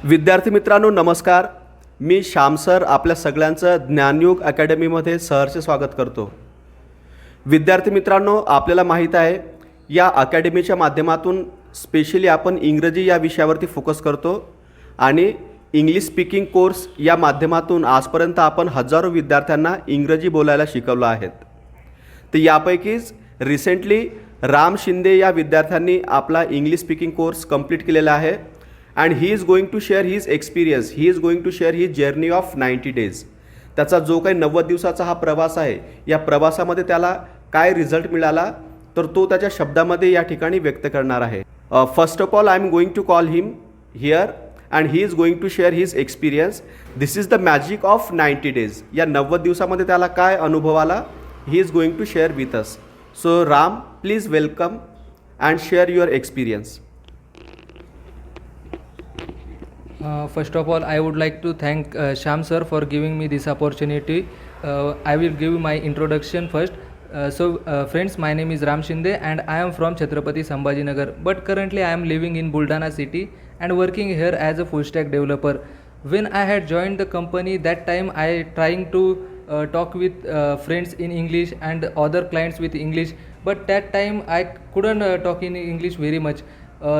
विद्यार्थी मित्रांनो नमस्कार. मी श्याम सर आपल्या सगळ्यांचं ज्ञानयुग अकॅडमीमध्ये सहर्ष स्वागत करतो. विद्यार्थी मित्रांनो, आपल्याला माहीत आहे या अकॅडमीच्या माध्यमातून स्पेशली आपण इंग्रजी या विषयावरती फोकस करतो आणि इंग्लिश स्पीकिंग कोर्स या माध्यमातून आजपर्यंत आपण हजारो विद्यार्थ्यांना इंग्रजी बोलायला शिकवलं आहेत. तर यापैकीच रिसेंटली राम शिंदे या विद्यार्थ्यांनी आपला इंग्लिश स्पीकिंग कोर्स कंप्लीट केलेला आहे and he is going to share his experience. He is going to share his journey of 90 days. त्याचा जो काही 90 दिवसाचा हा प्रवास आहे, या प्रवासामध्ये त्याला काय रिझल्ट मिळाला तर तो त्याच्या शब्दामध्ये या ठिकाणी व्यक्त करणार आहे. First of all I am going to call him here and he is going to share his experience. This is the magic of 90 days. या 90 दिवसामध्ये त्याला काय अनुभव आला, he is going to share with us. So Ram, please welcome and share your experience. First of all, I would like to thank Shyam sir for giving me this opportunity. I will give my introduction first. Friends, my name is Ram Shinde and I am from Chhatrapati Sambhajinagar. But currently I am living in Buldana city and working here as a full stack developer. When I had joined the company, that time I trying to talk with friends in English and other clients with English. But that time I couldn't talk in English very much.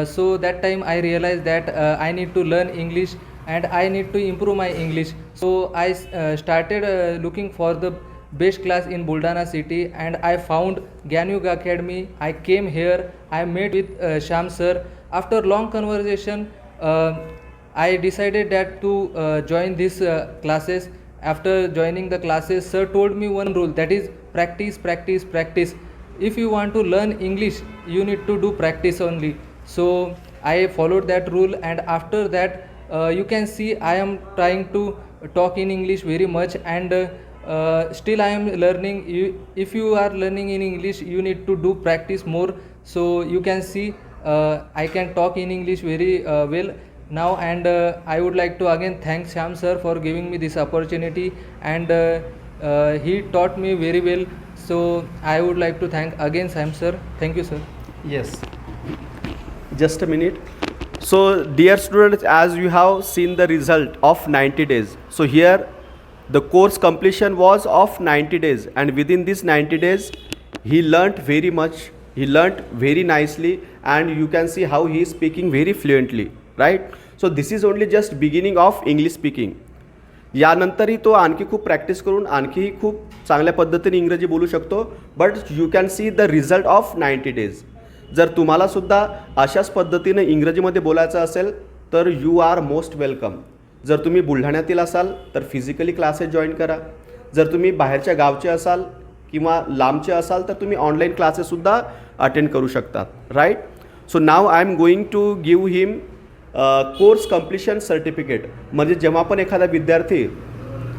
So that time I realized that I need to learn English and I need to improve my English. So I started looking for the best class in Buldana city and I found Gyanyug Academy. I came here, I met with Shyam sir. After long conversation, I decided that to join these classes. After joining the classes, sir told me one rule, that is practice, practice, practice. If you want to learn English, you need to do practice only. So I followed that rule and after that you can see I am trying to talk in English very much and still I am learning. If you are learning in English, you need to do practice more. So you can see I can talk in English very well now and I would like to again thank Shyam sir for giving me this opportunity and he taught me very well. So I would like to thank again Shyam sir. Thank you sir. Yes. Just a minute. So dear students, as you have seen the result of 90 days. So here the course completion was of 90 days and within these 90 days he learnt very much. He learnt very nicely and you can see how he is speaking very fluently, right? So this is only just beginning of English speaking. यानंतरही तो आणखी खूप practice करून आणखी खूप चांगल्या पद्धतीने इंग्रजी बोलू शकतो. But you can see the result of 90 days. जर तुम्हाला सुद्धा अशाच पद्धतीने इंग्रजीमध्ये बोलायचं असेल तर यू आर मोस्ट वेलकम. जर तुम्ही बुलढाण्यातील असाल तर फिजिकली क्लासेस जॉईन करा. जर तुम्ही बाहेरच्या गावचे असाल किंवा लांबचे असाल तर तुम्ही ऑनलाईन क्लासेससुद्धा अटेंड करू शकतात, right. So now I am going to give him course completion certificate. म्हणजे जेव्हा पण एखादा विद्यार्थी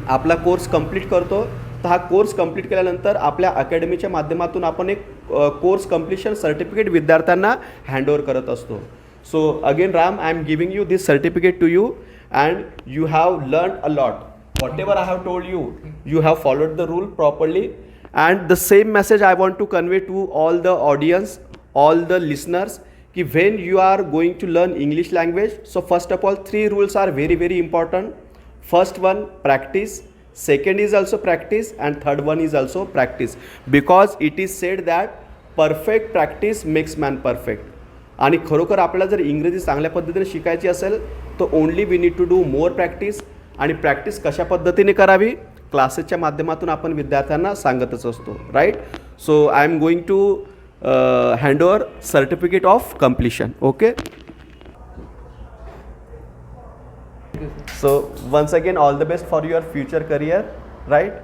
आपला कोर्स कंप्लीट करतो तर हा कोर्स कंप्लीट केल्यानंतर आपल्या अकॅडमीच्या माध्यमातून आपण एक कोर्स कंप्लीशन सर्टिफिकेट विद्यार्थ्यांना हँडओव्हर करत असतो. So again Ram, I am giving you this certificate to you and you have learn a lot. Whatever I have told you, you have followed the rule properly. And the same message I want to convey to all the audience, all the listeners, कि when you are going to learn English language, so first of all 3 rules are very very important. First one, practice. Second is also practice and third one is also practice, because it is said that perfect practice makes man perfect. आणि खरोखर आपल्याला जर इंग्रजी चांगल्या पद्धतीने शिकायची असेल तर only we need to do more practice. आणि प्रॅक्टिस कशा पद्धतीने करावी, क्लासेसच्या माध्यमातून आपण विद्यार्थ्यांना सांगतच असतो, right. So I am going to hand over certificate of completion. Okay, so once again all the best for your future career, right?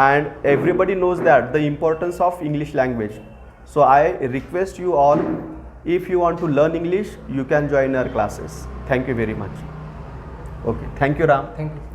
And everybody knows that the importance of English language. So I request you all, if you want to learn English, you can join our classes. Thank you very much. Okay, thank you Ram. Thank you.